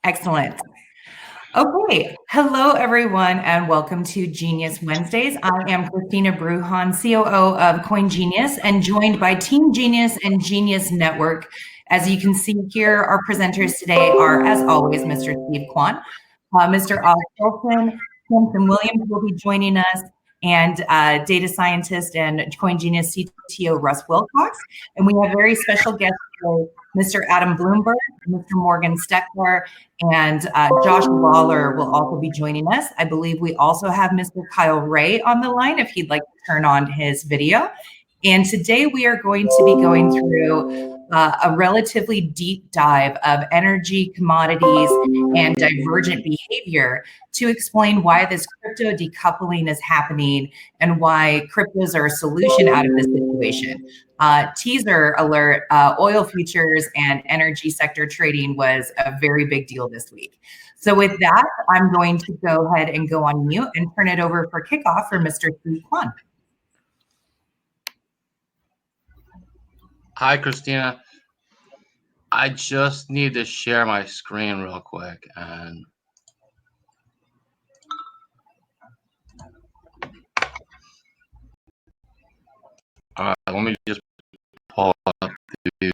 Excellent. Okay. Hello, everyone, and welcome to Genius Wednesdays. I am Christina Bruhan, COO of Coin Genius, and joined by Team Genius and Genius Network. As you can see here, our presenters today are, as always, Mr. Steve Quan, Mr. Sultan, Tim Williams will be joining us, and data scientist and Coin Genius CTO Russ Wilcox. And we have very special guests today, Mr. Adam Blumberg, Mr. Morgan Steckler, and Josh Lawler will also be joining us. I believe we also have Mr. Kyle Ray on the line if he'd like to turn on his video. And today we are going to be going through a relatively deep dive of energy, commodities, and divergent behavior to explain why this crypto decoupling is happening and why cryptos are a solution out of this situation. Teaser alert, oil futures and energy sector trading was a very big deal this week. So with that, I'm going to go ahead and go on mute and turn it over for kickoff for Mr. Steve Quan. Hi, Christina. I just need to share my screen real quick. And all right, let me just pull up the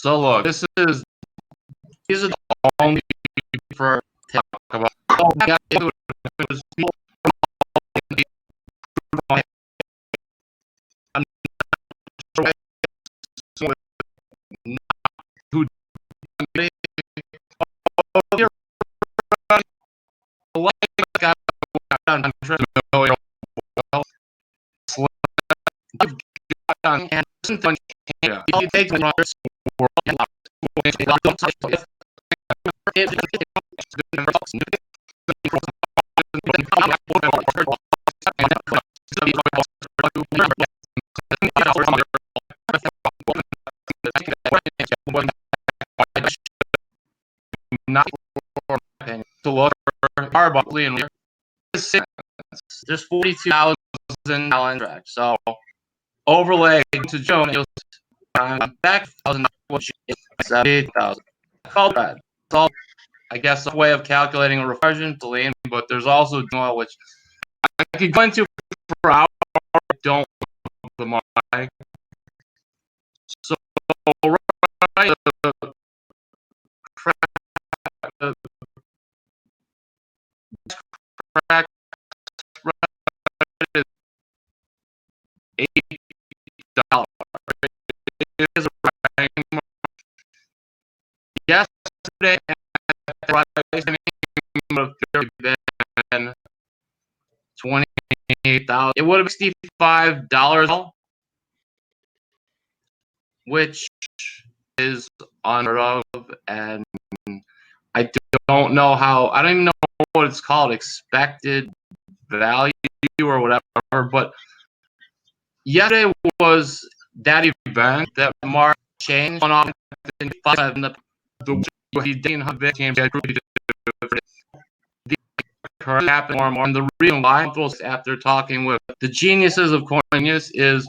So look, these are the only for talk about. Oh, yeah, it was people I'm not sure who did it. I'm sure you know and you take the not to look and there's 42,000 gallon track. So overlay to June, it was back 1,000, which is 70,000. It's all, I guess, a way of calculating a reversion to lean, but there's also oil, which I could go into for hours. Don't the market. So right, crack is $8. It is a yesterday price would have been 28,000. It would have been $65, which is unheard of, and I don't know how. I don't even know what it's called, expected value or whatever. But yesterday was that event that marked change on off in the he didn't became the current happened more and more. And the reason why, after talking with the geniuses of Coinus, is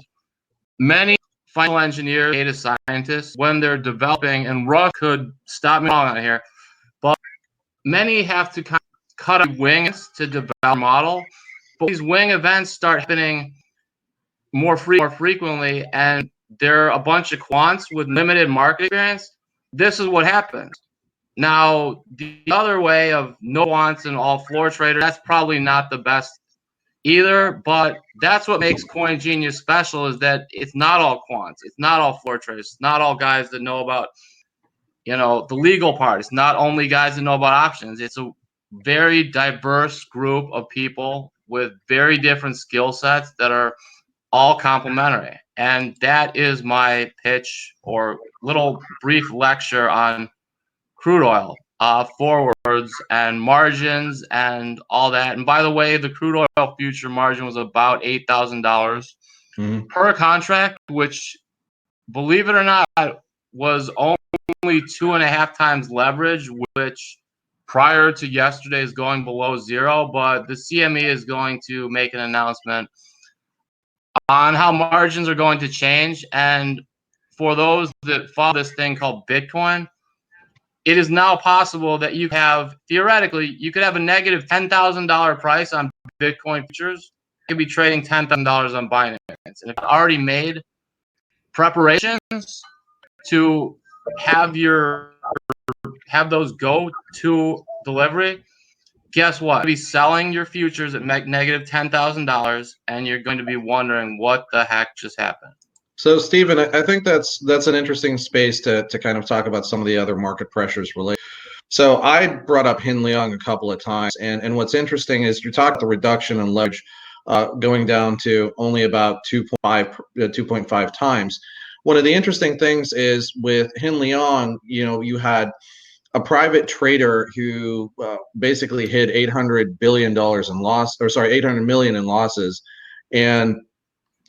many financial engineers, data scientists, when they're developing, and Russ could stop me on here, but many have to kind of cut wings to develop a model. But these wing events start happening more frequently, and they're a bunch of quants with limited market experience. This is what happens. Now, the other way of no quants and all floor traders, that's probably not the best either, but that's what makes Coin Genius special, is that it's not all quants, it's not all floor traders, it's not all guys that know about, the legal part. It's not only guys that know about options. It's a very diverse group of people with very different skill sets that are all complementary. And that is my pitch or little brief lecture on crude oil, forwards and margins and all that. And by the way, the crude oil future margin was about $8,000 per contract, which, believe it or not, was only 2.5 times leverage, which prior to yesterday is going below zero. But the CME is going to make an announcement on how margins are going to change. And for those that follow this thing called Bitcoin, it is now possible that you have, theoretically, you could have a negative $10,000 price on Bitcoin futures. You could be trading $10,000 on Binance. And if you already made preparations to have those go to delivery, guess what? You'll be selling your futures at negative $10,000, and you're going to be wondering what the heck just happened. So, Stephen, I think that's an interesting space to kind of talk about some of the other market pressures related. So I brought up Hin Leong a couple of times, and what's interesting is you talk about the reduction in leverage going down to only about 2.5 times. One of the interesting things is with Hin Leong, you had a private trader who basically hid $800 billion in loss, or sorry, 800 million in losses, and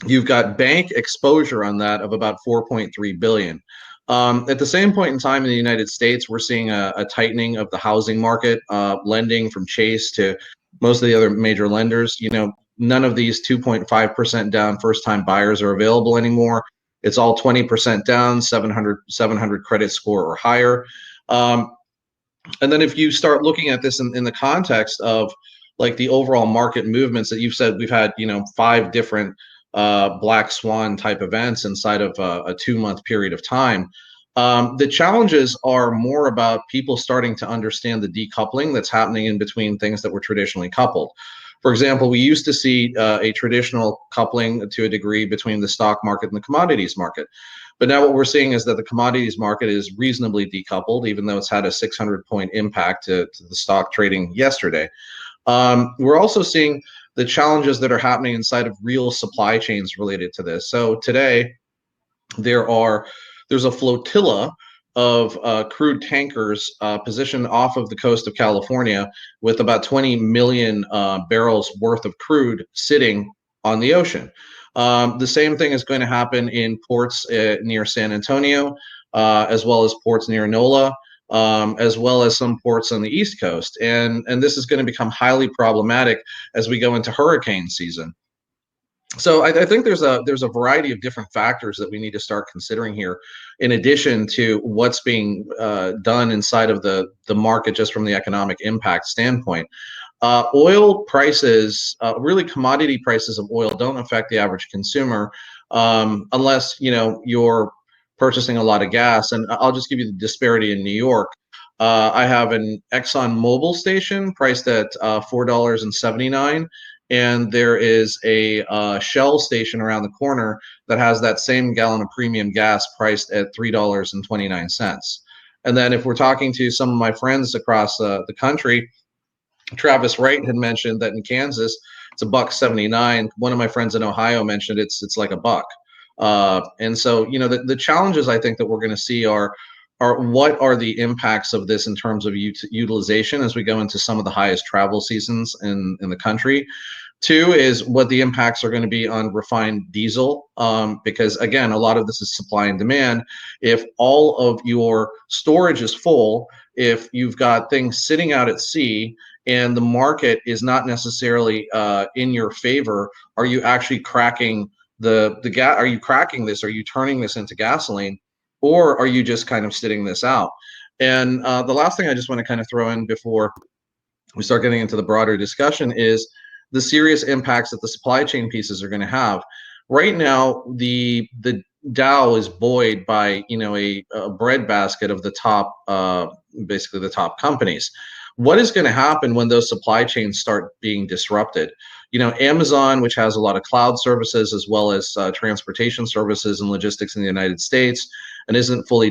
you've got bank exposure on that of about 4.3 billion. At the same point in time in the United States, we're seeing a tightening of the housing market, lending from Chase to most of the other major lenders. None of these 2.5% down first-time buyers are available anymore. It's all 20% down, 700 credit score or higher. And then if you start looking at this in the context of like the overall market movements that you've said, we've had 5 different black swan type events inside of a 2-month period of time. The challenges are more about people starting to understand the decoupling that's happening in between things that were traditionally coupled. For example, we used to see a traditional coupling to a degree between the stock market and the commodities market. But now what we're seeing is that the commodities market is reasonably decoupled, even though it's had a 600-point impact to the stock trading yesterday. We're also seeing the challenges that are happening inside of real supply chains related to this. So today, there's a flotilla of crude tankers positioned off of the coast of California with about 20 million barrels worth of crude sitting on the ocean. The same thing is going to happen in ports near San Antonio, as well as ports near NOLA, as well as some ports on the East Coast. And this is going to become highly problematic as we go into hurricane season. So I think there's a variety of different factors that we need to start considering here, in addition to what's being done inside of the market just from the economic impact standpoint. Oil prices, really commodity prices of oil, don't affect the average consumer unless you're purchasing a lot of gas. And I'll just give you the disparity in New York. I have an Exxon Mobil station priced at $4.79. And there is a Shell station around the corner that has that same gallon of premium gas priced at $3.29. And then if we're talking to some of my friends across the country, Travis Wright had mentioned that in Kansas, it's $1.79. One of my friends in Ohio mentioned it's like $1. And so, the challenges I think that we're going to see are what are the impacts of this in terms of utilization as we go into some of the highest travel seasons in the country. Two is what the impacts are going to be on refined diesel, because again, a lot of this is supply and demand. If all of your storage is full, if you've got things sitting out at sea and the market is not necessarily in your favor, are you actually cracking the gas? Are you cracking this? Are you turning this into gasoline? Or are you just kind of sitting this out? And the last thing I just want to kind of throw in before we start getting into the broader discussion is the serious impacts that the supply chain pieces are going to have. Right now, the Dow is buoyed by a breadbasket of the top, basically the top companies. What is going to happen when those supply chains start being disrupted? Amazon, which has a lot of cloud services as well as transportation services and logistics in the United States, and isn't fully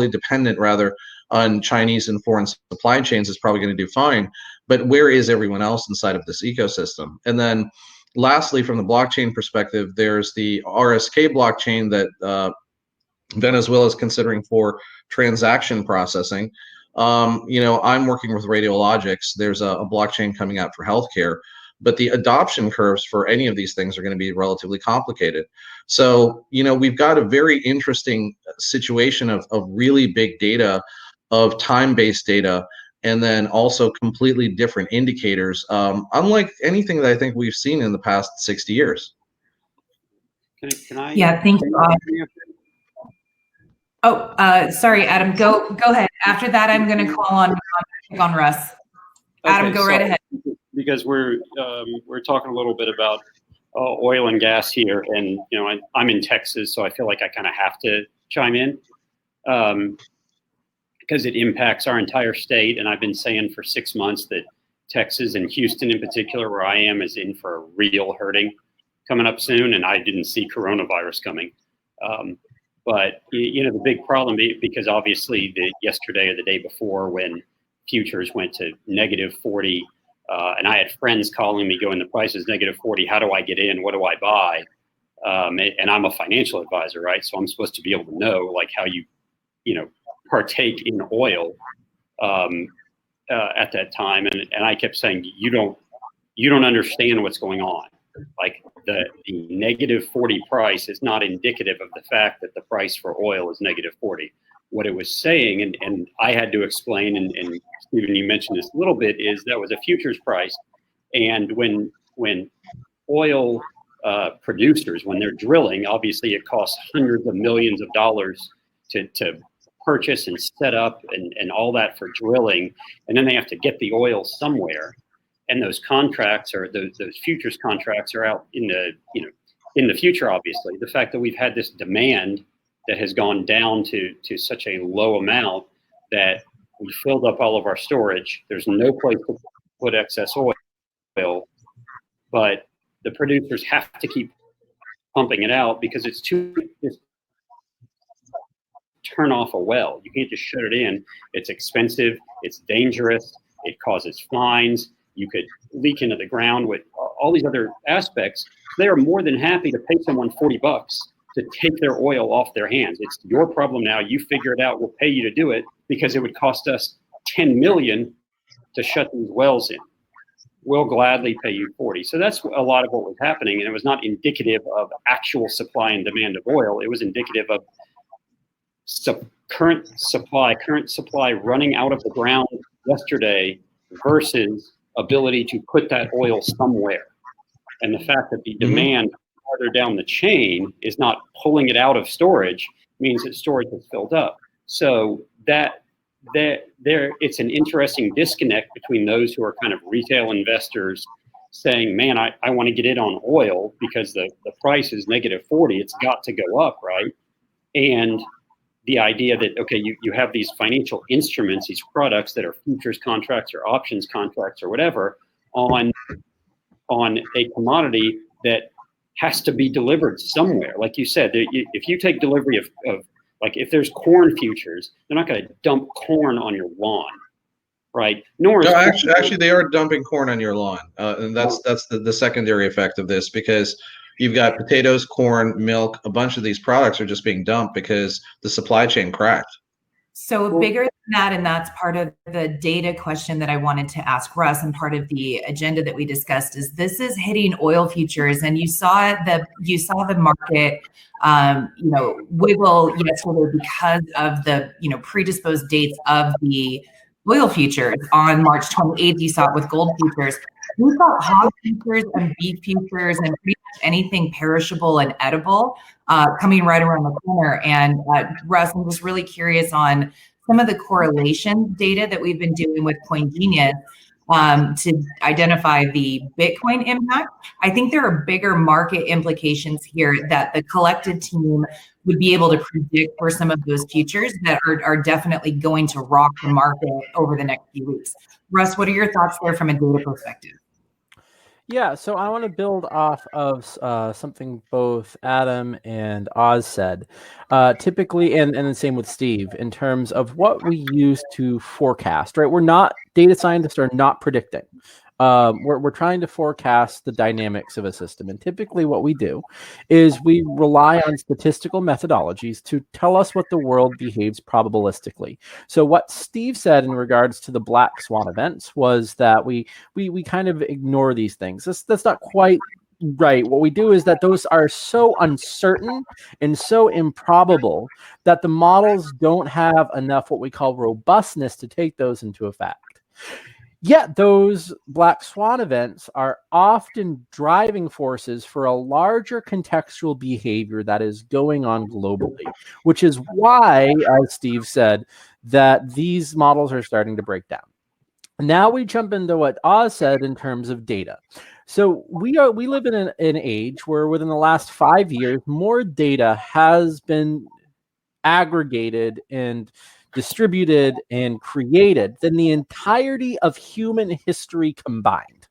dependent rather on Chinese and foreign supply chains, is probably going to do fine. But where is everyone else inside of this ecosystem? And then lastly, from the blockchain perspective, there's the RSK blockchain that Venezuela is considering for transaction processing. I'm working with Radiologics. There's a blockchain coming out for healthcare, but the adoption curves for any of these things are going to be relatively complicated. So, we've got a very interesting situation of really big data, of time-based data, and then also completely different indicators, unlike anything that I think we've seen in the past 60 years. Can I? Yeah, thank you. Sorry, Adam, go ahead. After that, I'm going to call on Russ. Adam, go right ahead. Because we're talking a little bit about oil and gas here, and I'm in Texas, so I feel like I kind of have to chime in because it impacts our entire state. And I've been saying for 6 months that Texas and Houston in particular, where I am, is in for a real hurting coming up soon, and I didn't see coronavirus coming. But the big problem, because obviously yesterday or the day before when futures went to -40, and I had friends calling me going, the price is -40. How do I get in? What do I buy? And I'm a financial advisor, right? So I'm supposed to be able to know like how you partake in oil at that time. And I kept saying, you don't understand what's going on. Like the -40 price is not indicative of the fact that the price for oil is -40. What it was saying, and I had to explain, and Stephen, you mentioned this a little bit, is that was a futures price. And when oil producers, when they're drilling, obviously it costs hundreds of millions of dollars to purchase and set up and all that for drilling. And then they have to get the oil somewhere. And those contracts or those futures contracts are out in the future. Obviously, the fact that we've had this demand that has gone down to such a low amount that we filled up all of our storage. There's no place to put excess oil, but the producers have to keep pumping it out because it's too just turn off a well. You can't just shut it in. It's expensive. It's dangerous. It causes fines. You could leak into the ground with all these other aspects. They are more than happy to pay someone $40 to take their oil off their hands. It's your problem now. You figure it out. We'll pay you to do it because it would cost us $10 million to shut these wells in. We'll gladly pay you 40. So that's a lot of what was happening. And it was not indicative of actual supply and demand of oil. It was indicative of current supply running out of the ground yesterday versus ability to put that oil somewhere. And the fact that the demand farther down the chain is not pulling it out of storage means that storage is filled up. So that it's an interesting disconnect between those who are kind of retail investors saying, man, I want to get in on oil because the price is -40. It's got to go up, right? And the idea that, okay, you have these financial instruments, these products that are futures contracts or options contracts or whatever on a commodity that has to be delivered somewhere. Like you said, if you take delivery of like if there's corn futures, they're not going to dump corn on your lawn, right? Nor no, actually, they are dumping corn on your lawn, and that's the secondary effect of this, because you've got potatoes, corn, milk. A bunch of these products are just being dumped because the supply chain cracked. So bigger than that, and that's part of the data question that I wanted to ask Russ, and part of the agenda that we discussed is this is hitting oil futures, and you saw the market, wiggle yesterday because of the predisposed dates of the oil futures. On March 28th, you saw it with gold futures. We saw hog futures and beef futures and pretty much anything perishable and edible coming right around the corner. And Russ, I'm just really curious on some of the correlation data that we've been doing with CoinGenius to identify the Bitcoin impact. I think there are bigger market implications here that the collective team would be able to predict for some of those futures that are definitely going to rock the market over the next few weeks. Russ, what are your thoughts there from a data perspective? Yeah, so I want to build off of something both Adam and Oz said. Typically, and the same with Steve, in terms of what we use to forecast, right? We're not, data scientists are not predicting. We're trying to forecast the dynamics of a system. And typically what we do is we rely on statistical methodologies to tell us what the world behaves probabilistically. So what Steve said in regards to the black swan events was that we kind of ignore these things. That's not quite right. What we do is that those are so uncertain and so improbable that the models don't have enough what we call robustness to take those into effect. Yet those black swan events are often driving forces for a larger contextual behavior that is going on globally, which is why, as Steve said, that these models are starting to break down. Now we jump into what Oz said in terms of data. So we live in an age where within the last 5 years, more data has been aggregated and distributed and created than the entirety of human history combined.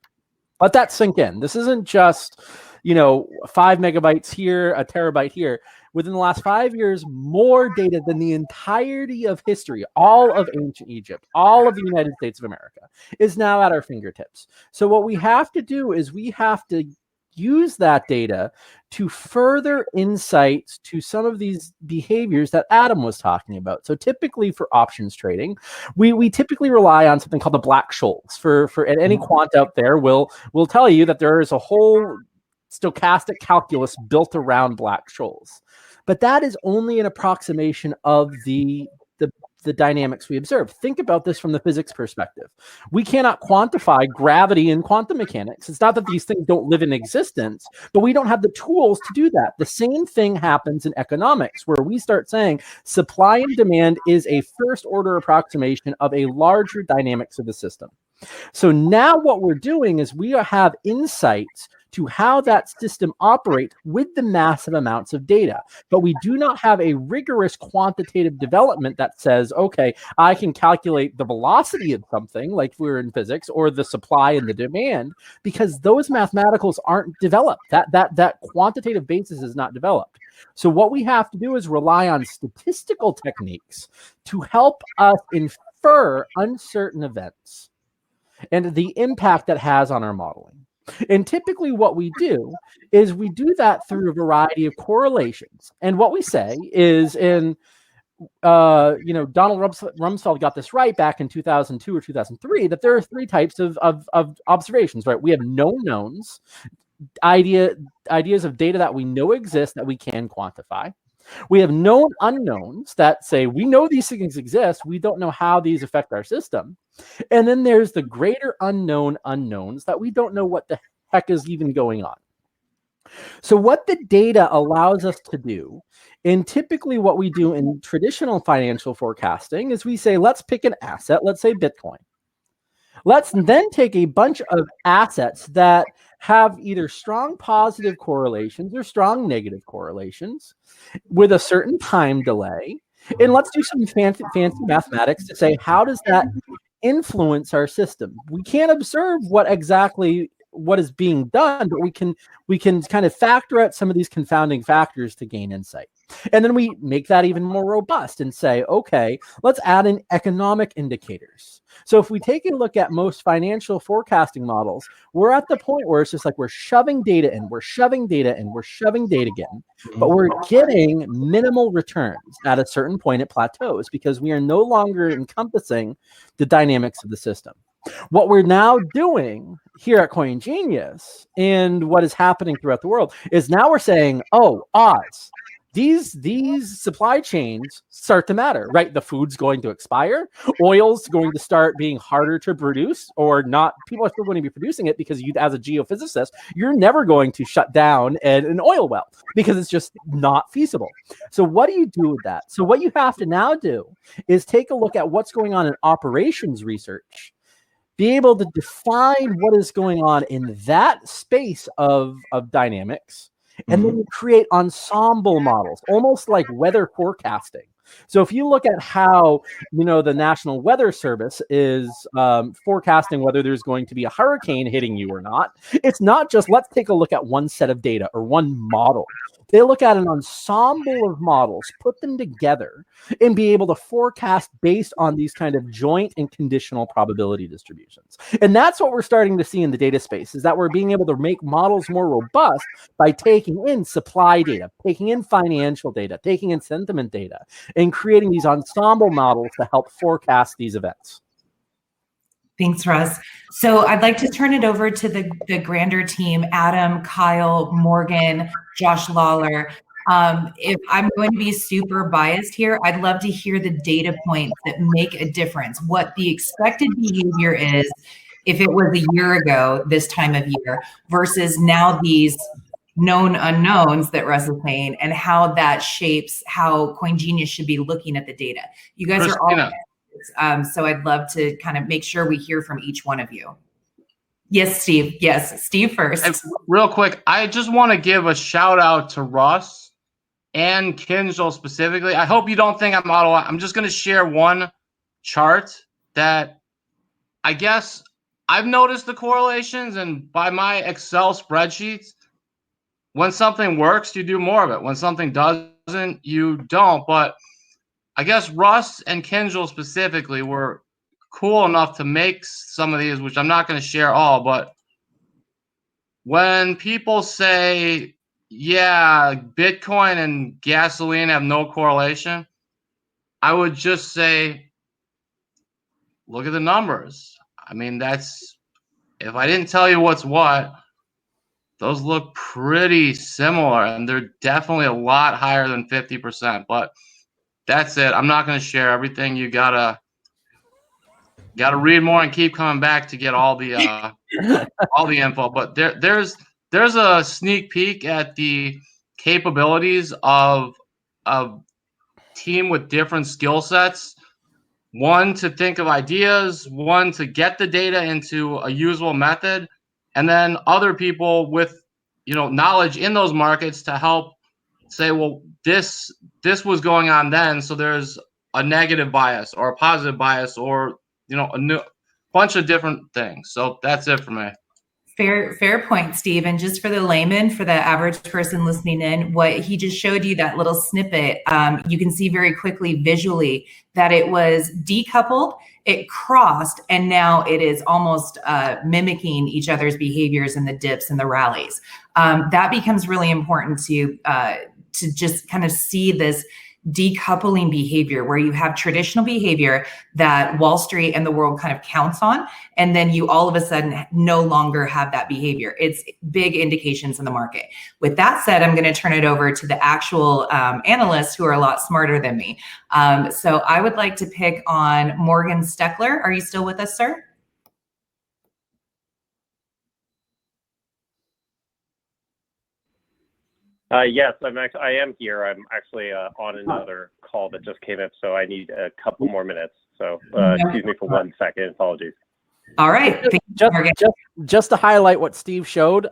Let that sink in. This isn't just, 5 megabytes here, a terabyte here. Within the last 5 years, more data than the entirety of history, all of ancient Egypt, all of the United States of America, is now at our fingertips. So what we have to do is we have to use that data to further insights to some of these behaviors that Adam was talking about. So typically for options trading, we typically rely on something called the Black-Scholes. For any quant out there will tell you that there is a whole stochastic calculus built around Black-Scholes. But that is only an approximation of the dynamics we observe. Think about this from the physics perspective. We cannot quantify gravity in quantum mechanics. It's not that these things don't live in existence, but we don't have the tools to do that. The same thing happens in economics, where we start saying supply and demand is a first order approximation of a larger dynamics of the system. So now what we're doing is we have insights to how that system operates with the massive amounts of data. But we do not have a rigorous quantitative development that says, okay, I can calculate the velocity of something like we were in physics, or the supply and the demand, because those mathematicals aren't developed. That quantitative basis is not developed. So what we have to do is rely on statistical techniques to help us infer uncertain events and the impact that has on our modeling. And typically what we do is we do that through a variety of correlations. And what we say is Donald Rumsfeld got this right back in 2002 or 2003, that there are three types of observations, right? We have known knowns, ideas of data that we know exist that we can quantify. We have known unknowns that say we know these things exist, we don't know how these affect our system. And then there's the greater unknown unknowns that we don't know what the heck is even going on. So what the data allows us to do, and typically what we do in traditional financial forecasting, is we say, let's pick an asset, let's say Bitcoin. Let's then take a bunch of assets that have either strong positive correlations or strong negative correlations with a certain time delay. And let's do some fancy mathematics to say, how does that influence our system? We can't observe what is being done, but we can kind of factor out some of these confounding factors to gain insight. And then we make that even more robust and say, okay, let's add in economic indicators. So if we take a look at most financial forecasting models, we're at the point where it's just like we're shoving data in, we're shoving data in, we're shoving data again, but we're getting minimal returns. At a certain point, it plateaus because we are no longer encompassing the dynamics of the system. What we're now doing here at CoinGenius, and what is happening throughout the world, is now we're saying, oh, Oz, these supply chains start to matter, right? The food's going to expire, oil's going to start being harder to produce, or not. People are still going to be producing it because you, as a geophysicist, you're never going to shut down an oil well because it's just not feasible. So what do you do with that? So what you have to now do is take a look at what's going on in operations research, be able to define what is going on in that space of dynamics, and then you create ensemble models, almost like weather forecasting. So if you look at how, the National Weather Service is forecasting whether there's going to be a hurricane hitting you or not, it's not just let's take a look at one set of data or one model. They look at an ensemble of models, put them together, and be able to forecast based on these kind of joint and conditional probability distributions. And that's what we're starting to see in the data space, is that we're being able to make models more robust by taking in supply data, taking in financial data, taking in sentiment data, and creating these ensemble models to help forecast these events. Thanks, Russ. So I'd like to turn it over to the grander team, Adam, Kyle, Morgan, Josh Lawler. If I'm going to be super biased here, I'd love to hear the data points that make a difference, what the expected behavior is if it was a year ago this time of year versus now these known unknowns that Russ is saying, and how that shapes how CoinGenius should be looking at the data. You guys are all so I'd love to kind of make sure we hear from each one of you. Yes, Steve. Yes, Steve first. And real quick, I just want to give a shout out to Russ and Kinjal specifically. I hope you don't think I'm just going to share one chart that I guess I've noticed the correlations, and by my Excel spreadsheets, when something works, you do more of it. When something doesn't, you don't. But I guess Russ and Kinjal specifically were cool enough to make some of these, which I'm not going to share all, but when people say, yeah, Bitcoin and gasoline have no correlation, I would just say, look at the numbers. I mean, if I didn't tell you what's what, those look pretty similar, and they're definitely a lot higher than 50%, but that's it. I'm not going to share everything. You gotta read more and keep coming back to get all the info. But there's a sneak peek at the capabilities of a team with different skill sets. One to think of ideas, one to get the data into a usable method, and then other people with knowledge in those markets to help say, well, this was going on then, so there's a negative bias or a positive bias, or a new bunch of different things. So that's it for me. Fair point, Steve. And just for the layman, for the average person listening in, what he just showed you, that little snippet, you can see very quickly visually that it was decoupled, it crossed, and now it is almost mimicking each other's behaviors in the dips and the rallies. That becomes really important to just kind of see this decoupling behavior, where you have traditional behavior that Wall Street and the world kind of counts on, and then you all of a sudden no longer have that behavior. It's big indications in the market. With that said, I'm going to turn it over to the actual analysts who are a lot smarter than me. So I would like to pick on Morgan Steckler. Are you still with us, sir? Yes, I am here. I'm actually on another call that just came up, so I need a couple more minutes. So excuse me for 1 second. Apologies. All right. Just to highlight what Steve showed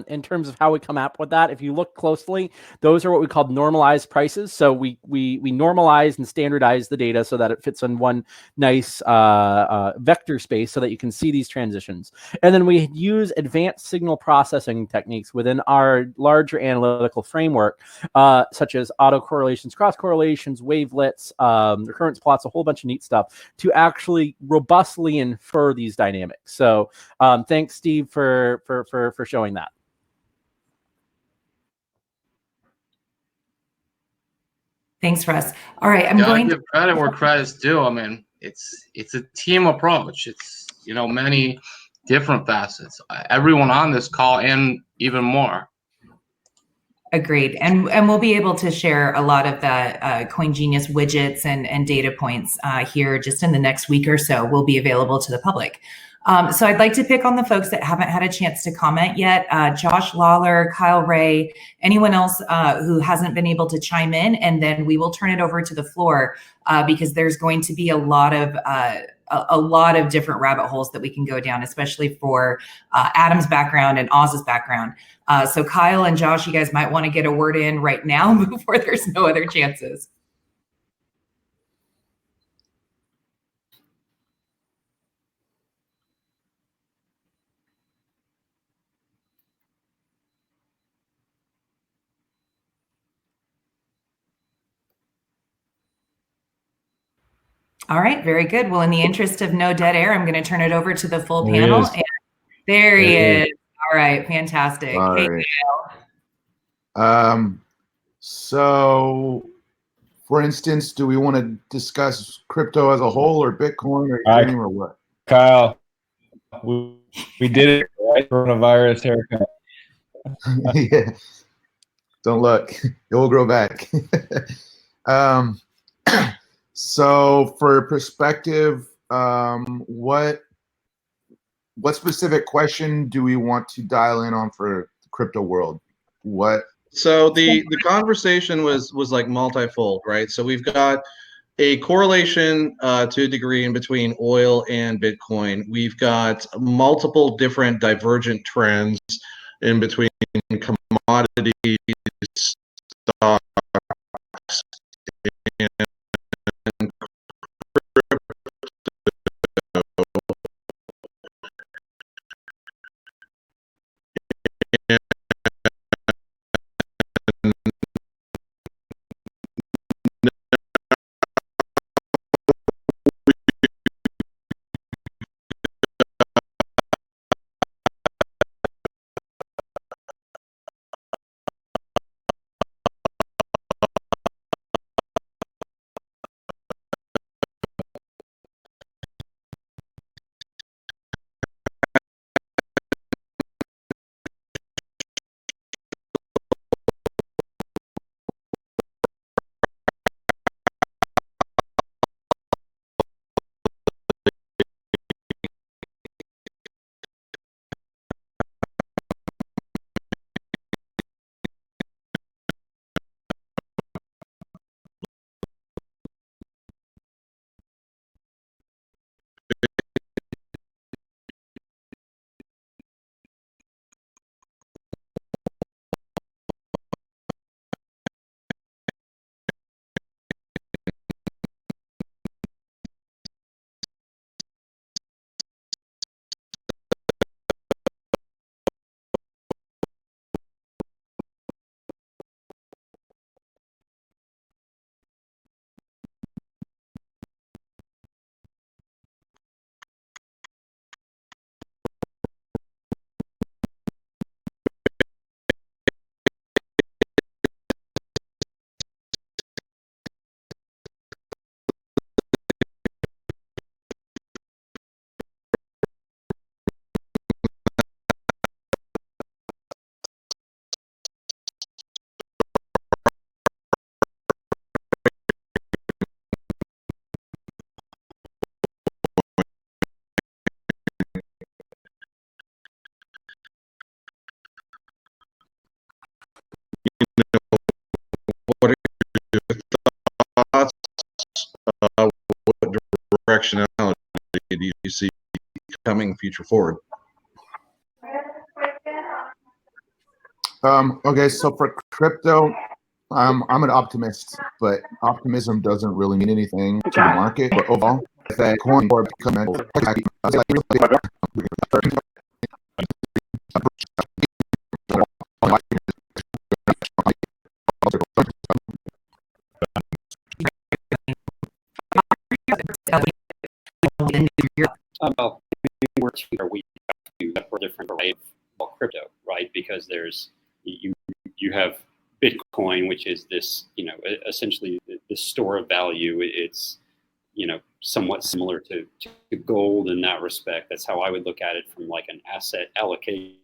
in terms of how we come up with that, if you look closely, those are what we call normalized prices. So we normalize and standardize the data so that it fits in one nice vector space so that you can see these transitions. And then we use advanced signal processing techniques within our larger analytical framework, such as autocorrelations, cross correlations, wavelets, recurrence plots, a whole bunch of neat stuff to actually robustly infer these dynamics. So thanks, Steve, for showing that. Thanks, Russ. All right, I'm Gotta going give credit where credit's due. I mean, it's a team approach. It's many different facets. Everyone on this call and even more. Agreed. And we'll be able to share a lot of the CoinGenius widgets and data points here just in the next week or so. Will be available to the public. So I'd like to pick on the folks that haven't had a chance to comment yet. Josh Lawler, Kyle Ray, anyone else who hasn't been able to chime in, and then we will turn it over to the floor because there's going to be a lot of different rabbit holes that we can go down, especially for Adam's background and Oz's background. So Kyle and Josh, you guys might want to get a word in right now before there's no other chances. All right, very good. Well, in the interest of no dead air, I'm going to turn it over to the full panel. And there he is. All right, fantastic. All hey, right. So, for instance, do we want to discuss crypto as a whole, or Bitcoin, or Ethereum, or what? Kyle, we did it, right? Coronavirus haircut. Yeah. Don't look. It will grow back. So for perspective, what specific question do we want to dial in on for the crypto world? So the conversation was like multifold, right? So we've got a correlation to a degree in between oil and Bitcoin. We've got multiple different divergent trends in between commodities, stocks, and directionality do you see coming future forward? Okay, so for crypto, I'm an optimist, but optimism doesn't really mean anything to the market. But overall, that coin or Well, we have a different array of crypto, right? Because there's you have Bitcoin, which is this, essentially the store of value. It's, somewhat similar to gold in that respect. That's how I would look at it from like an asset allocation.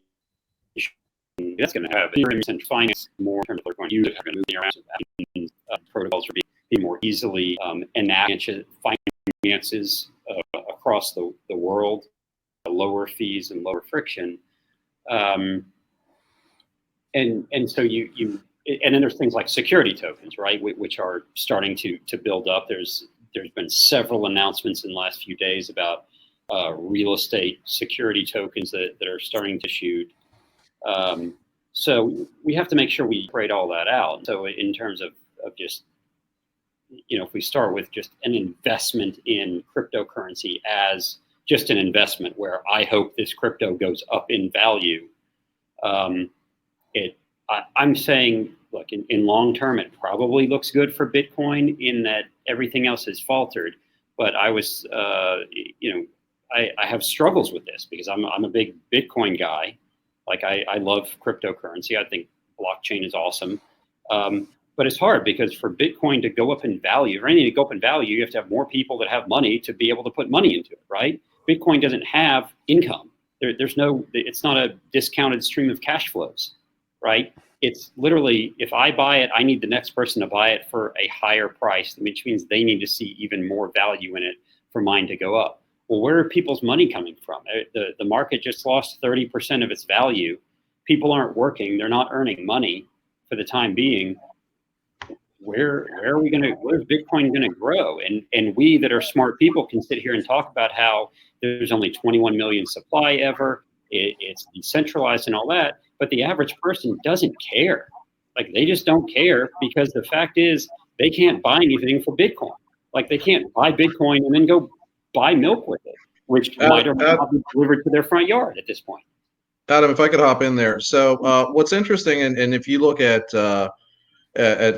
That's going to have and finance more in terms of they're going to use it, going to move around. Protocols are being more easily enacted, finances across the world, lower fees and lower friction. And so and then there's things like security tokens, right, which are starting to build up. There's been several announcements in the last few days about real estate security tokens that are starting to shoot. So we have to make sure we separate all that out. So in terms of just, if we start with just an investment in cryptocurrency as just an investment where I hope this crypto goes up in value, I'm saying, look, in long term, it probably looks good for Bitcoin in that everything else has faltered. But I was, I have struggles with this because I'm a big Bitcoin guy. Like I love cryptocurrency. I think blockchain is awesome. But it's hard because for Bitcoin to go up in value, or anything to go up in value, you have to have more people that have money to be able to put money into it, right? Bitcoin doesn't have income. It's not a discounted stream of cash flows, right? It's literally, if I buy it, I need the next person to buy it for a higher price, which means they need to see even more value in it for mine to go up. Well, where are people's money coming from? The market just lost 30% of its value. People aren't working. They're not earning money for the time being. Where's Bitcoin going to grow? And we that are smart people can sit here and talk about how there's only 21 million supply ever. It's decentralized and all that. But the average person doesn't care. Like they just don't care because the fact is they can't buy anything for Bitcoin. Like they can't buy Bitcoin and then go buy milk with it, which might or might not be delivered to their front yard at this point. Adam, if I could hop in there. So what's interesting, and if you look at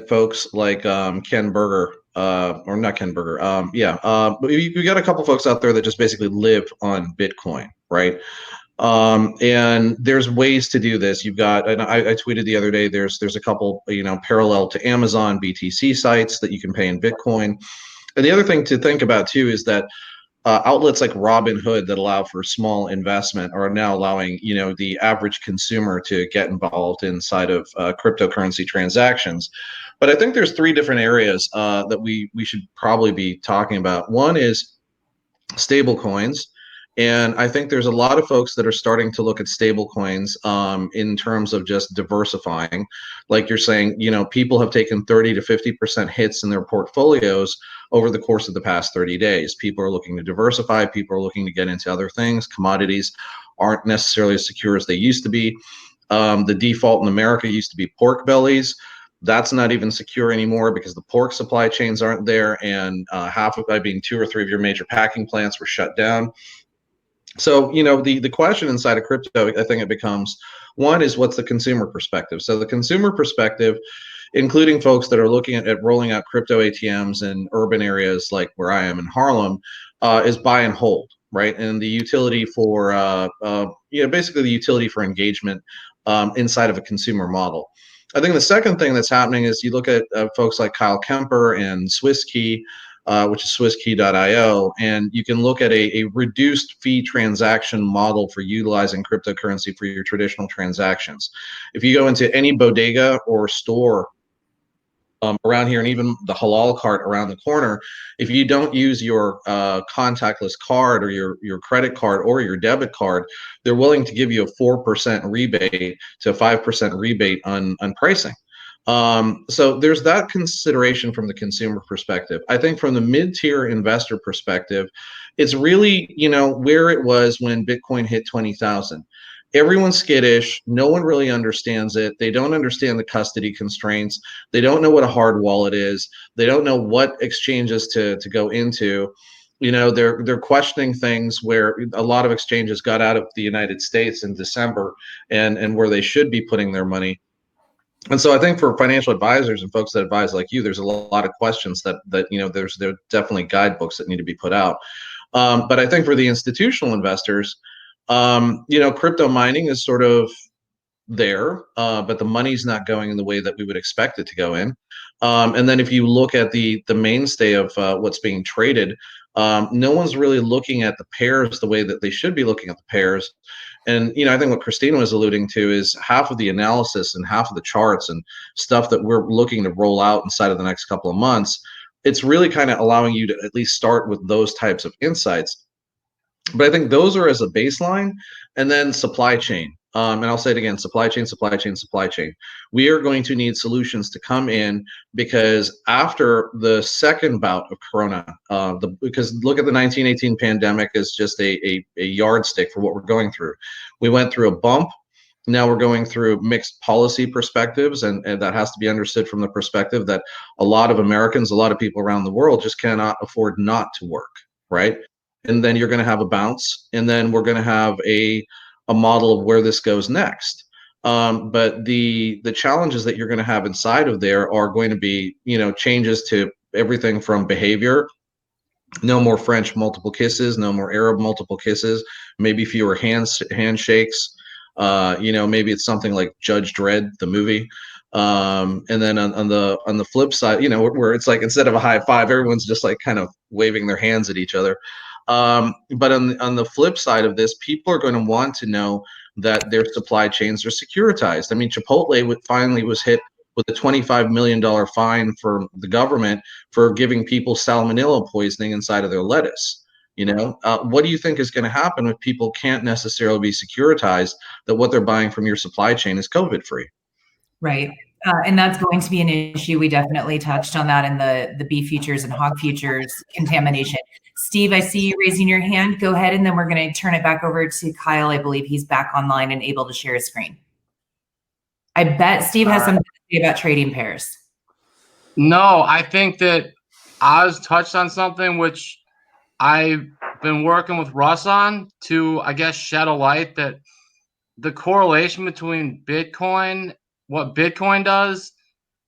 folks like Ken Berger, or not Ken Berger, but you got a couple folks out there that just basically live on Bitcoin, right? And there's ways to do this. You've got, and I tweeted the other day, there's a couple, parallel to Amazon BTC sites that you can pay in Bitcoin. And the other thing to think about too is that outlets like Robinhood that allow for small investment are now allowing, the average consumer to get involved inside of cryptocurrency transactions. But I think there's three different areas that we should probably be talking about. One is stable coins. And I think there's a lot of folks that are starting to look at stable coins in terms of just diversifying. Like you're saying, people have taken 30 to 50% hits in their portfolios over the course of the past 30 days. People are looking to diversify. People are looking to get into other things. Commodities aren't necessarily as secure as they used to be. The default in America used to be pork bellies. That's not even secure anymore because the pork supply chains aren't there. And half of, 2 or 3 of your major packing plants were shut down. So, the question inside of crypto, I think it becomes, one is what's the consumer perspective? So the consumer perspective, including folks that are looking at rolling out crypto ATMs in urban areas like where I am in Harlem, is buy and hold, right? And the utility for, basically the utility for engagement inside of a consumer model. I think the second thing that's happening is you look at folks like Kyle Kemper and SwissKey, which is swisskey.io, and you can look at a reduced fee transaction model for utilizing cryptocurrency for your traditional transactions. If you go into any bodega or store around here, and even the halal cart around the corner, if you don't use your contactless card or your credit card or your debit card, they're willing to give you a 4% rebate to a 5% rebate on pricing. So there's that consideration from the consumer perspective. I think from the mid-tier investor perspective, it's really, where it was when Bitcoin hit 20,000. Everyone's skittish. No one really understands it. They don't understand the custody constraints. They don't know what a hard wallet is. They don't know what exchanges to go into. They're questioning things where a lot of exchanges got out of the United States in December and where they should be putting their money. And so I think for financial advisors and folks that advise like you, there's a lot of questions that there definitely guidebooks that need to be put out. But I think for the institutional investors, crypto mining is sort of there, but the money's not going in the way that we would expect it to go in. And then if you look at the mainstay of what's being traded, no one's really looking at the pairs the way that they should be looking at the pairs. And I think what Christina was alluding to is half of the analysis and half of the charts and stuff that we're looking to roll out inside of the next couple of months. It's really kind of allowing you to at least start with those types of insights. But I think those are as a baseline, and then supply chain. And I'll say it again: supply chain, supply chain, supply chain. We are going to need solutions to come in because after the second bout of Corona, because look at the 1918 pandemic as just a yardstick for what we're going through. We went through a bump. Now we're going through mixed policy perspectives, and that has to be understood from the perspective that a lot of Americans, a lot of people around the world just cannot afford not to work, right? And then you're going to have a bounce, and then we're going to have a model of where this goes next. But the challenges that you're going to have inside of there are going to be, changes to everything from behavior. No more French multiple kisses, no more Arab multiple kisses, maybe fewer handshakes. Maybe it's something like Judge Dredd, the movie. And then on the flip side, where it's like instead of a high five, everyone's just like kind of waving their hands at each other. But on the flip side of this, people are going to want to know that their supply chains are securitized. I mean, Chipotle finally was hit with a $25 million fine for the government for giving people salmonella poisoning inside of their lettuce. What do you think is going to happen if people can't necessarily be securitized that what they're buying from your supply chain is COVID free? Right. And that's going to be an issue. We definitely touched on that in the beef futures and hog futures contamination. Steve, I see you raising your hand. Go ahead, and then we're going to turn it back over to Kyle. I believe he's back online and able to share his screen. I bet Steve has something to say about trading pairs. No, I think that Oz touched on something which I've been working with Russ on to, I guess, shed a light that the correlation between Bitcoin, what Bitcoin does,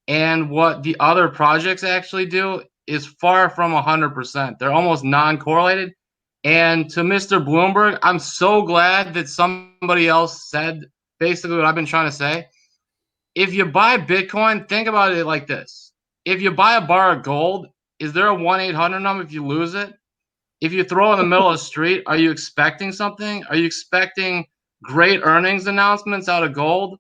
and what the other projects actually do is far from 100%. They're almost non-correlated. And to Mr. Blumberg, I'm so glad that somebody else said basically what I've been trying to say. If you buy Bitcoin, think about it like this. If you buy a bar of gold, is there a 1-800 number if you lose it? If you throw it in the middle of the street, are you expecting something? Are you expecting great earnings announcements out of gold?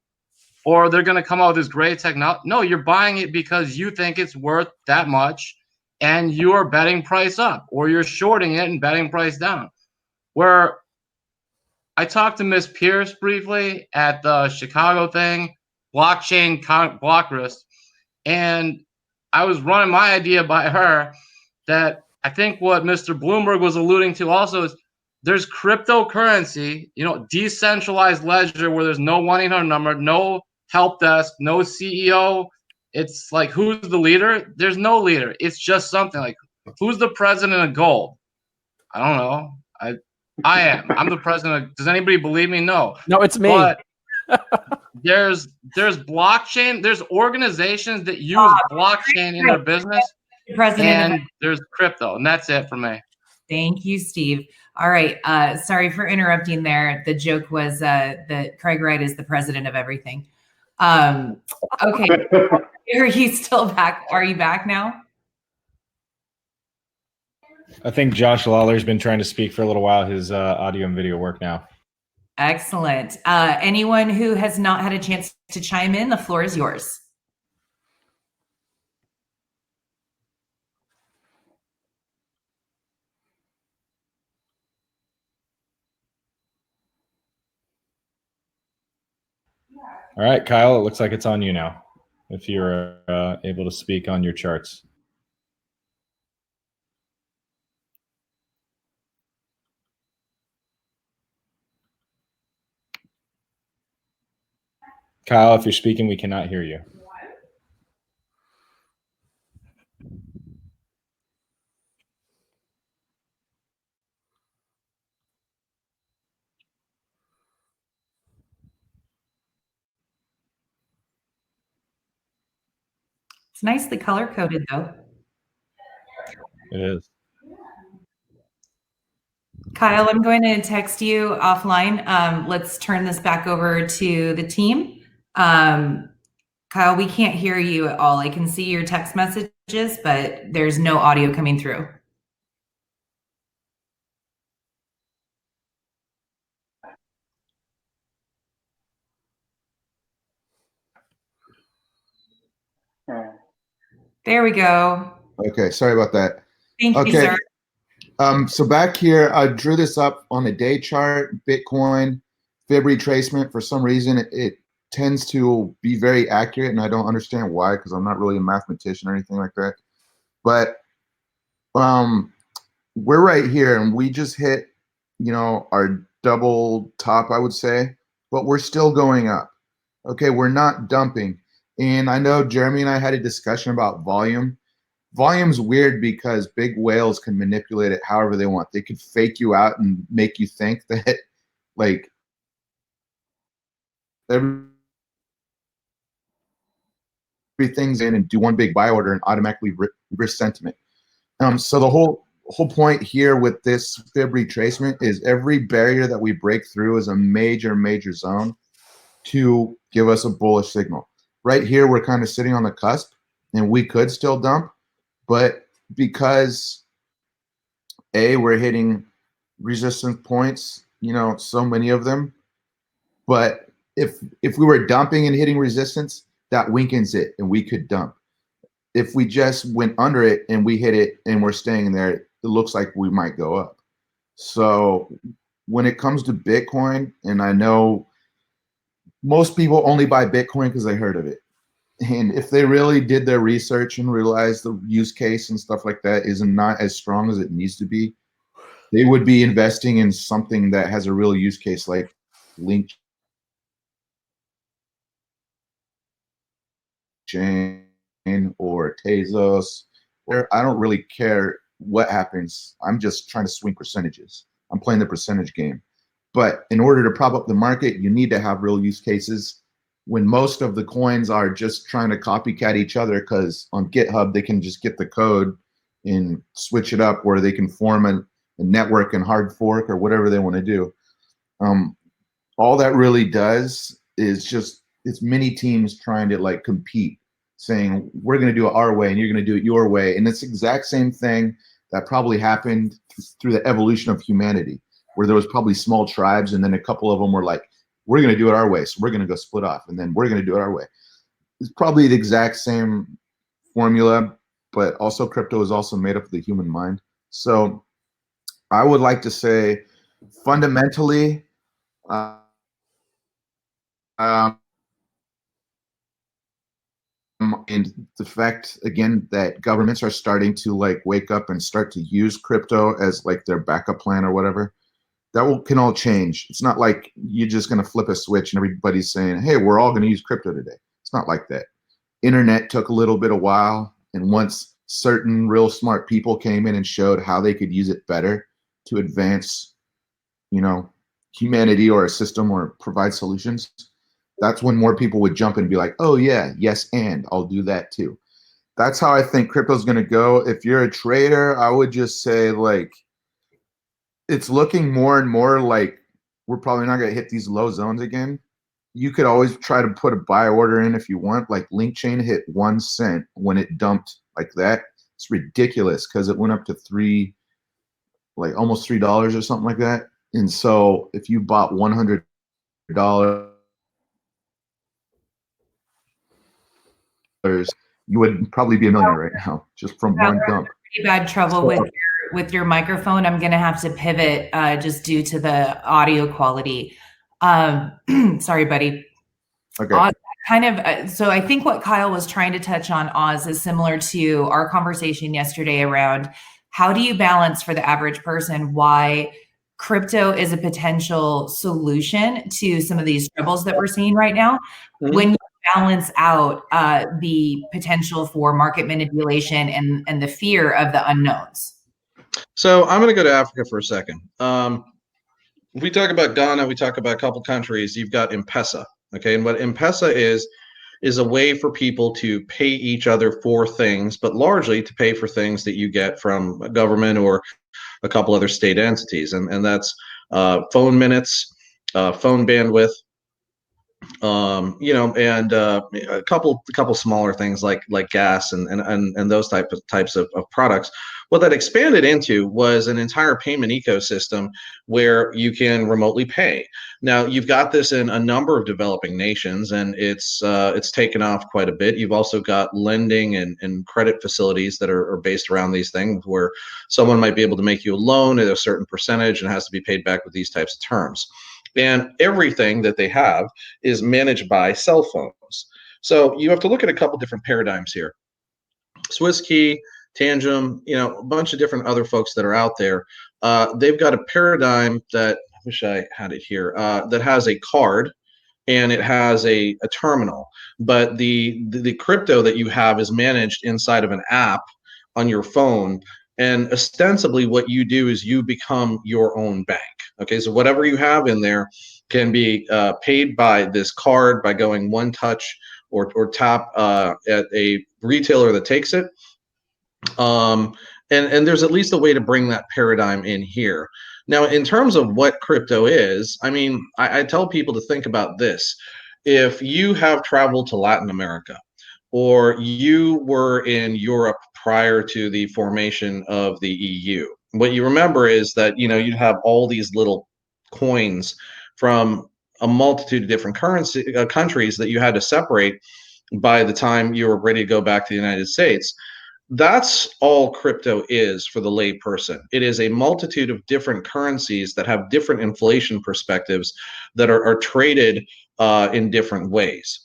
Or they're going to come out with this great technology? No, you're buying it because you think it's worth that much and you are betting price up, or you're shorting it and betting price down. Where I talked to Miss Pierce briefly at the Chicago thing, blockchain block risk, and I was running my idea by her that I think what Mr. Blumberg was alluding to also is there's cryptocurrency, decentralized ledger where there's no 1-800 number, no help desk, no CEO. It's like, who's the leader? There's no leader. It's just something like, who's the president of gold? I don't know. I am. I'm the president. Does anybody believe me? No. No, it's me. But there's blockchain. There's organizations that use blockchain in their business, and there's crypto, and that's it for me. Thank you, Steve. All right. Sorry for interrupting there. The joke was that Craig Wright is the president of everything. Okay. Are you still back? Are you back now? I think Josh Lawler's been trying to speak for a little while. His audio and video work now. Excellent. Anyone who has not had a chance to chime in, the floor is yours. All right, Kyle, it looks like it's on you now. if you're able to speak on your charts. Kyle, if you're speaking, we cannot hear you. It's nicely color coded though. It is. Kyle, I'm going to text you offline. Let's turn this back over to the team. Kyle, we can't hear you at all. I can see your text messages, but there's no audio coming through. There we go. Okay, sorry about that. Thank you, sir. So back here, I drew this up on a day chart, Bitcoin, fib retracement. For some reason, it tends to be very accurate, and I don't understand why, because I'm not really a mathematician or anything like that. But we're right here, and we just hit, our double top, I would say, but we're still going up. Okay, we're not dumping. And I know Jeremy and I had a discussion about volume. Volume's weird because big whales can manipulate it however they want. They could fake you out and make you think that, like, everything's in, and do one big buy order and automatically risk sentiment. So the whole point here with this fib retracement is every barrier that we break through is a major zone to give us a bullish signal. Right here, we're kind of sitting on the cusp, and we could still dump, but because we're hitting resistance points, so many of them, but if we were dumping and hitting resistance, that weakens it and we could dump. If we just went under it and we hit it and we're staying there, it looks like we might go up. So when it comes to Bitcoin, and I know most people only buy Bitcoin because they heard of it. And if they really did their research and realized the use case and stuff like that is not as strong as it needs to be, they would be investing in something that has a real use case like link chain or Tezos, where I don't really care what happens. I'm just trying to swing percentages. I'm playing the percentage game. But in order to prop up the market, you need to have real use cases. When most of the coins are just trying to copycat each other, because on GitHub, they can just get the code and switch it up where they can form a network and hard fork or whatever they want to do. All that really does is just, it's many teams trying to like compete, saying we're going to do it our way and you're going to do it your way. And it's the exact same thing that probably happened through the evolution of humanity, where there was probably small tribes, and then a couple of them were like, we're going to do it our way, so we're going to go split off, and then we're going to do it our way. It's probably the exact same formula, but also crypto is also made up of the human mind. So I would like to say fundamentally, and the fact, again, that governments are starting to like wake up and start to use crypto as like their backup plan or whatever, that can all change. It's not like you're just going to flip a switch and everybody's saying, hey, we're all going to use crypto today. It's not like that. Internet took a little bit of while, and once certain real smart people came in and showed how they could use it better to advance, humanity or a system or provide solutions, that's when more people would jump and be like, oh yeah, yes, and I'll do that too. That's how I think crypto is going to go. If you're a trader, I would just say, like, it's looking more and more like we're probably not going to hit these low zones again. You could always try to put a buy order in if you want. Like Link Chain hit 1 cent when it dumped like that. It's ridiculous because it went up to almost $3 or something like that. And so if you bought $100, you would probably be a millionaire right now just from one dump. Pretty bad trouble with your microphone. I'm going to have to pivot just due to the audio quality. Sorry, buddy. Okay. kind of, so I think what Kyle was trying to touch on, Oz, is similar to our conversation yesterday around how do you balance for the average person why crypto is a potential solution to some of these troubles that we're seeing right now, when you balance out the potential for market manipulation and the fear of the unknowns. So I'm going to go to Africa for a second. We talk about Ghana, we talk about a couple countries. You've got M-Pesa, okay? And what M-Pesa is a way for people to pay each other for things, but largely to pay for things that you get from a government or a couple other state entities, and that's phone minutes, phone bandwidth, and a couple smaller things like gas and those types of products. What that expanded into was an entire payment ecosystem where you can remotely pay. Now you've got this in a number of developing nations, and it's taken off quite a bit. You've also got lending and credit facilities that are based around these things, where someone might be able to make you a loan at a certain percentage and has to be paid back with these types of terms. And everything that they have is managed by cell phones. So you have to look at a couple different paradigms here. SwissKey, Tangem, a bunch of different other folks that are out there. They've got a paradigm that, I wish I had it here, that has a card and it has a terminal. But the crypto that you have is managed inside of an app on your phone. And ostensibly what you do is you become your own bank. Okay, so whatever you have in there can be paid by this card by going one touch or tap at a retailer that takes it. And there's at least a way to bring that paradigm in here. Now, in terms of what crypto is, I mean, I tell people to think about this. If you have traveled to Latin America, or you were in Europe prior to the formation of the EU, what you remember is that, you'd have all these little coins from a multitude of different countries that you had to separate by the time you were ready to go back to the United States. That's all crypto is for the lay person. It is a multitude of different currencies that have different inflation perspectives that are traded in different ways.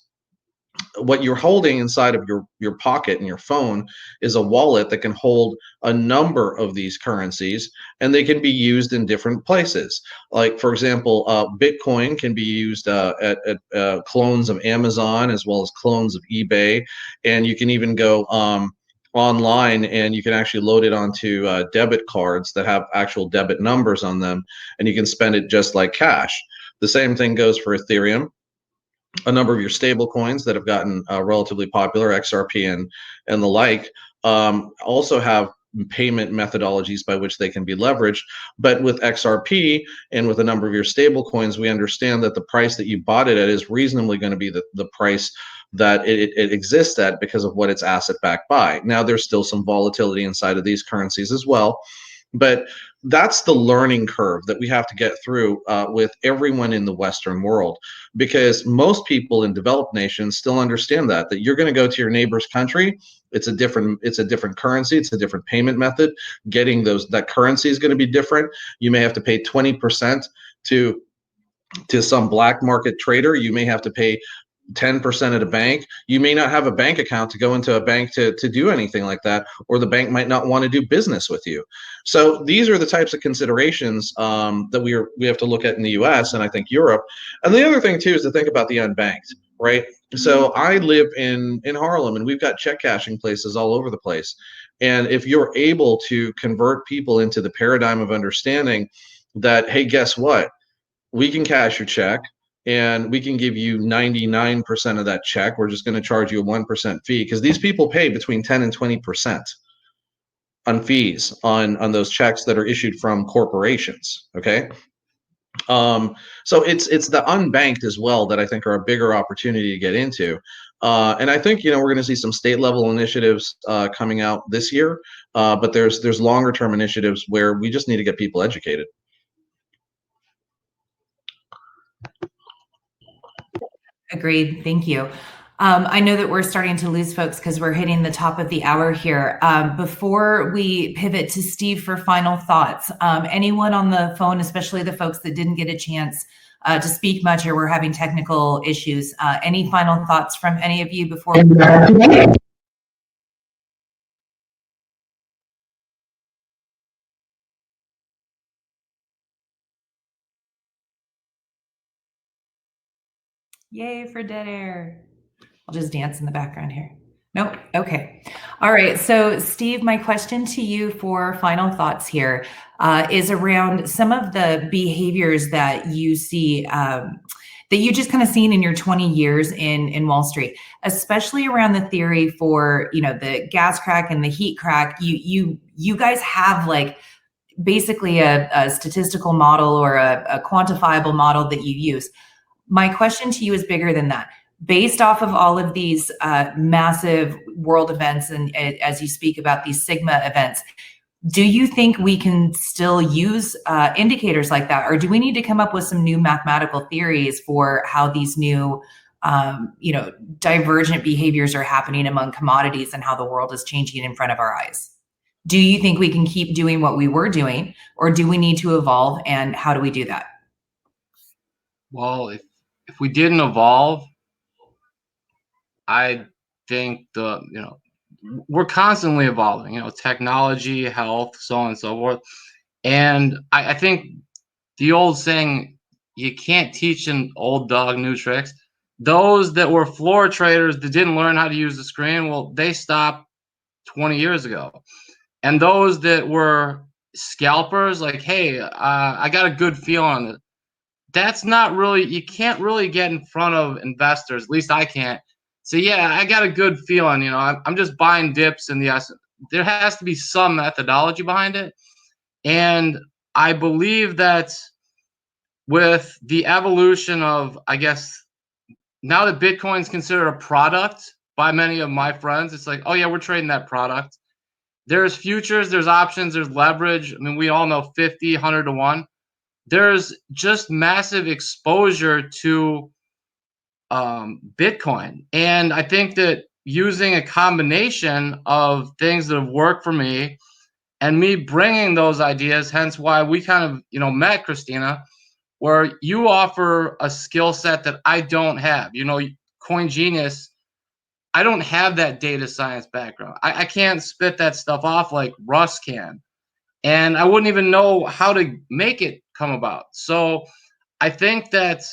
What you're holding inside of your pocket and your phone is a wallet that can hold a number of these currencies, and they can be used in different places. Like, for example, Bitcoin can be used at clones of Amazon as well as clones of eBay, and you can even go online and you can actually load it onto debit cards that have actual debit numbers on them, and you can spend it just like cash. The same thing goes for Ethereum. A number of your stable coins that have gotten relatively popular, XRP and the like, also have payment methodologies by which they can be leveraged. But with XRP and with a number of your stable coins, we understand that the price that you bought it at is reasonably going to be the price that it exists at because of what it's asset backed by. Now, there's still some volatility inside of these currencies as well, but that's the learning curve that we have to get through with everyone in the Western world, because most people in developed nations still understand that you're going to go to your neighbor's country. It's a different currency. It's a different payment method. Getting that currency is going to be different. You may have to pay 20% to some black market trader. You may have to pay 10% at a bank. You may not have a bank account to go into a bank to do anything like that, or the bank might not want to do business with you. So these are the types of considerations that we have to look at in the US and I think Europe. And the other thing too is to think about the unbanked, right? So I live in Harlem, and we've got check cashing places all over the place. And if you're able to convert people into the paradigm of understanding that, hey, guess what? We can cash your check, and we can give you 99% of that check. We're just going to charge you a 1% fee, because these people pay between 10 and 20% on fees on those checks that are issued from corporations. Okay. So it's the unbanked as well that I think are a bigger opportunity to get into. And I think, we're going to see some state level initiatives coming out this year, but there's longer term initiatives where we just need to get people educated. Agreed. Thank you. I know that we're starting to lose folks because we're hitting the top of the hour here. Before we pivot to Steve for final thoughts, anyone on the phone, especially the folks that didn't get a chance to speak much, or we're having technical issues. Any final thoughts from any of you before? Yay for dead air. I'll just dance in the background here. Nope. Okay. All right. So, Steve, my question to you for final thoughts here is around some of the behaviors that you see, that you just kind of seen in your 20 years in Wall Street, especially around the theory for, the gas crack and the heat crack. You guys have like basically a statistical model or a quantifiable model that you use. My question to you is bigger than that. Based off of all of these massive world events, and as you speak about these Sigma events, do you think we can still use indicators like that? Or do we need to come up with some new mathematical theories for how these new, divergent behaviors are happening among commodities and how the world is changing in front of our eyes? Do you think we can keep doing what we were doing, or do we need to evolve, and how do we do that? Well, if we didn't evolve, I think we're constantly evolving, technology, health, so on and so forth. And I think the old saying, you can't teach an old dog new tricks. Those that were floor traders that didn't learn how to use the screen, well, they stopped 20 years ago. And those that were scalpers, like, hey, I got a good feel on it. That's not really, you can't really get in front of investors, at least I can't. So yeah, I got a good feeling, I'm just buying dips in the S. There has to be some methodology behind it. And I believe that with the evolution of, I guess, now that Bitcoin's considered a product by many of my friends, it's like, oh yeah, we're trading that product. There's futures, there's options, there's leverage. I mean, we all know 50, 100 to 1. There's just massive exposure to Bitcoin. And I think that using a combination of things that have worked for me and me bringing those ideas, hence why we kind of, met, Christina, where you offer a skill set that I don't have. Coin Genius, I don't have that data science background. I can't spit that stuff off like Russ can. And I wouldn't even know how to make it come about. So I think that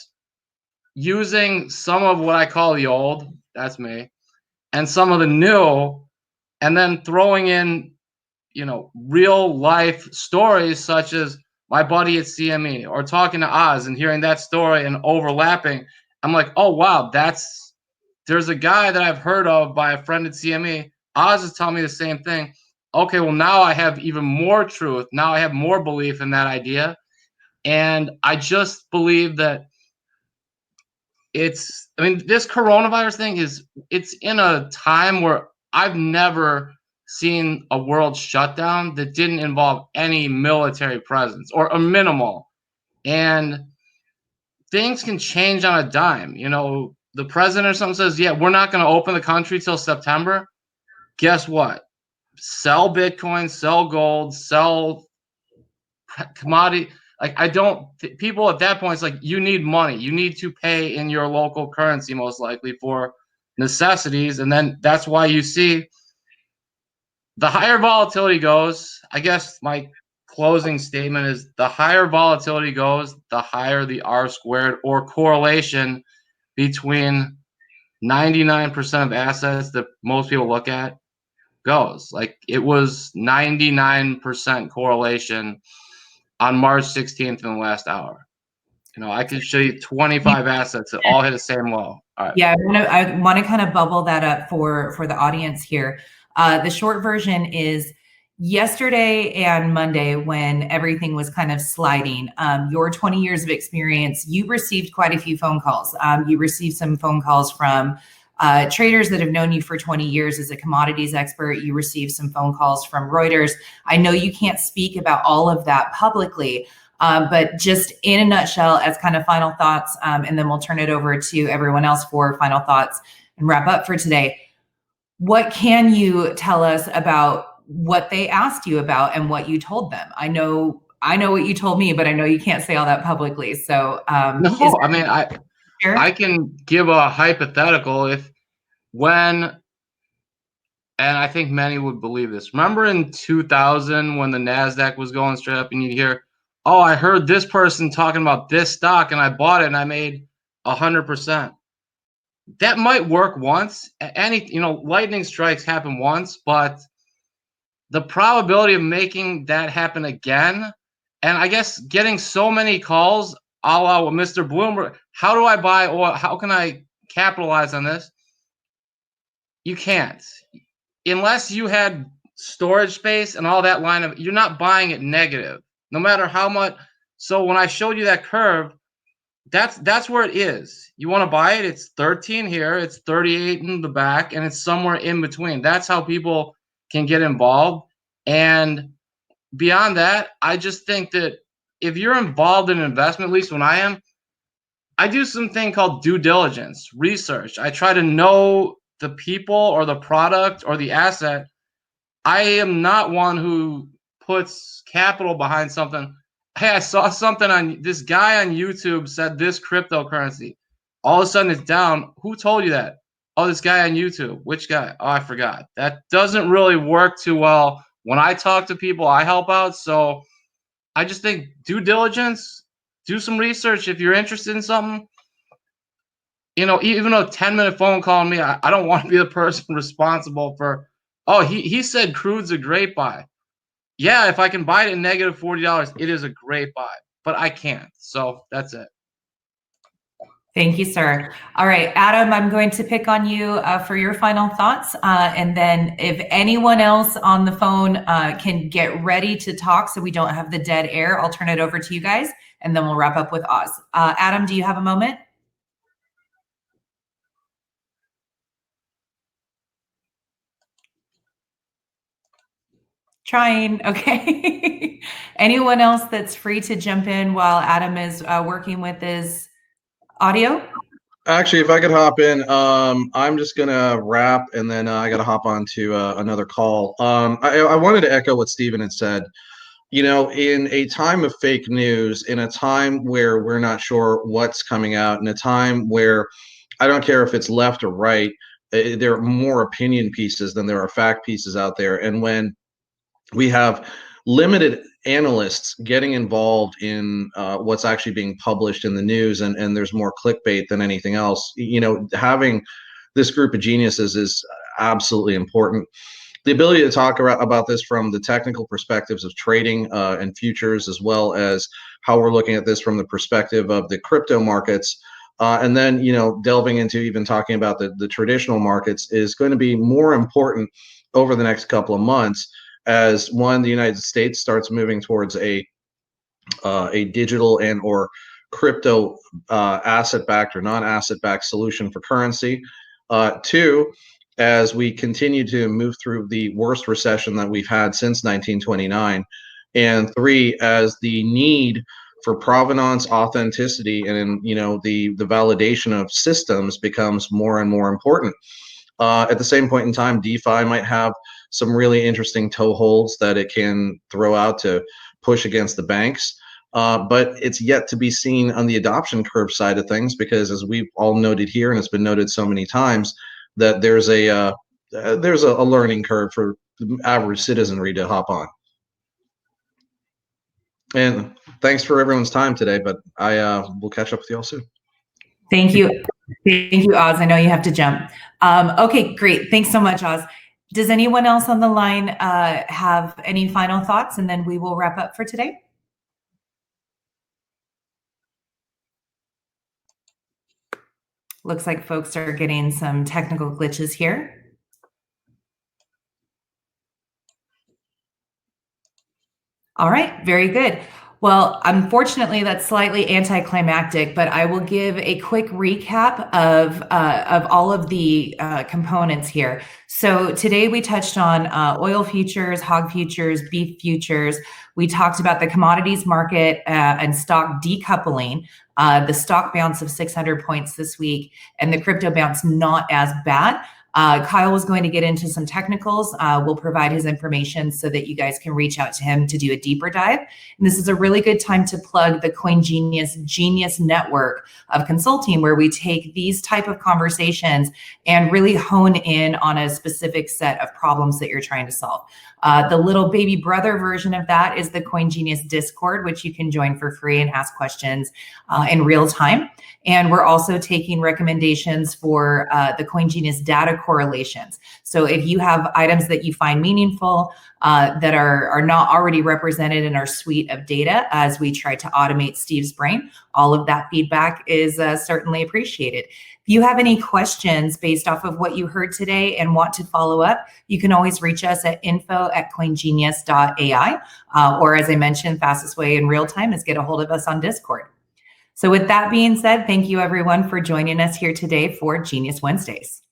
using some of what I call the old, that's me, and some of the new, and then throwing in, real life stories such as my buddy at CME, or talking to Oz and hearing that story and overlapping. I'm like, oh, wow, there's a guy that I've heard of by a friend at CME. Oz is telling me the same thing. Okay, well, now I have even more truth. Now I have more belief in that idea. And I just believe that this coronavirus thing it's in a time where I've never seen a world shutdown that didn't involve any military presence or a minimal. And things can change on a dime. The president or something says, yeah, we're not going to open the country till September. Guess what? Sell Bitcoin, sell gold, sell commodity. Like, people at that point, it's like, you need money. You need to pay in your local currency, most likely, for necessities. And then that's why you see the higher volatility goes. I guess my closing statement is, the higher volatility goes, the higher the R squared, or correlation, between 99% of assets that most people look at goes. Like, it was 99% correlation on March 16th in the last hour. I could show you 25 assets that all hit the same low. All right. Yeah, I want to kind of bubble that up for the audience here. The short version is, yesterday and Monday, when everything was kind of sliding, your 20 years of experience, you received quite a few phone calls. You received some phone calls from traders that have known you for 20 years as a commodities expert. You received some phone calls from Reuters. I know you can't speak about all of that publicly, but just in a nutshell, as kind of final thoughts, and then we'll turn it over to everyone else for final thoughts and wrap up for today. What can you tell us about what they asked you about and what you told them? I know I know what you told me, but I know you can't say all that publicly. So No, I mean, I can give a hypothetical when, and I think many would believe this. Remember in 2000 when the NASDAQ was going straight up and you'd hear, oh, I heard this person talking about this stock and I bought it and I made 100%. That might work once. Lightning strikes happen once, but the probability of making that happen again, and I guess getting so many calls, a la Mr. Blumberg, how do I buy oil? How can I capitalize on this? You can't. Unless you had storage space and all that you're not buying it negative, no matter how much. So when I showed you that curve, that's where it is. You want to buy it, it's 13 here, it's 38 in the back, and it's somewhere in between. That's how people can get involved. And beyond that, I just think that if you're involved in an investment, at least when I am, I do something called due diligence, research. I try to know the people or the product or the asset. I am not one who puts capital behind something. Hey, I saw something on this guy on YouTube said this cryptocurrency. All of a sudden it's down. Who told you that? Oh, this guy on YouTube. Which guy? Oh, I forgot. That doesn't really work too well. When I talk to people, I help out. So I just think due diligence, do some research if you're interested in something. Even a 10-minute phone call on me, I don't want to be the person responsible for, oh, he said crude's a great buy. Yeah, if I can buy it at negative $40, it is a great buy, but I can't. So that's it. Thank you, sir. All right, Adam, I'm going to pick on you for your final thoughts. And then if anyone else on the phone can get ready to talk so we don't have the dead air, I'll turn it over to you guys, and then we'll wrap up with Oz. Adam, do you have a moment? Trying. Okay. Anyone else that's free to jump in while Adam is working with his audio? Actually, if I could hop in, I'm just gonna wrap, and then I got to hop on to another call. I wanted to echo what Stephen had said. In a time of fake news, in a time where we're not sure what's coming out, in a time where I don't care if it's left or right, there are more opinion pieces than there are fact pieces out there. And when we have limited analysts getting involved in what's actually being published in the news, and there's more clickbait than anything else, having this group of geniuses is absolutely important. The ability to talk about this from the technical perspectives of trading and futures, as well as how we're looking at this from the perspective of the crypto markets, and then delving into even talking about the traditional markets is going to be more important over the next couple of months, as the United States starts moving towards a digital and or crypto asset-backed or non-asset-backed solution for currency. Two, as we continue to move through the worst recession that we've had since 1929. And three, as the need for provenance, authenticity, and the validation of systems becomes more and more important. At the same point in time, DeFi might have some really interesting toeholds that it can throw out to push against the banks. But it's yet to be seen on the adoption curve side of things, because as we've all noted here, and it's been noted so many times, that there's a learning curve for the average citizenry to hop on. And thanks for everyone's time today, but I will catch up with you all soon. Thank you. Thank you, Oz. I know you have to jump. Okay, great. Thanks so much, Oz. Does anyone else on the line have any final thoughts? And then we will wrap up for today. Looks like folks are getting some technical glitches here. All right, very good. Well, unfortunately, that's slightly anticlimactic, but I will give a quick recap of all of the components here. So today we touched on oil futures, hog futures, beef futures. We talked about the commodities market and stock decoupling, the stock bounce of 600 points this week, and the crypto bounce not as bad. Kyle was going to get into some technicals. We'll provide his information so that you guys can reach out to him to do a deeper dive. And this is a really good time to plug the CoinGenius Genius Network of consulting, where we take these type of conversations and really hone in on a specific set of problems that you're trying to solve. The little baby brother version of that is the CoinGenius Discord, which you can join for free and ask questions in real time. And we're also taking recommendations for the CoinGenius data correlations. So if you have items that you find meaningful that are not already represented in our suite of data as we try to automate Steve's brain, all of that feedback is certainly appreciated. If you have any questions based off of what you heard today and want to follow up, you can always reach us at info@coingenius.ai. Or as I mentioned, fastest way in real time is get a hold of us on Discord. So with that being said, thank you everyone for joining us here today for Genius Wednesdays.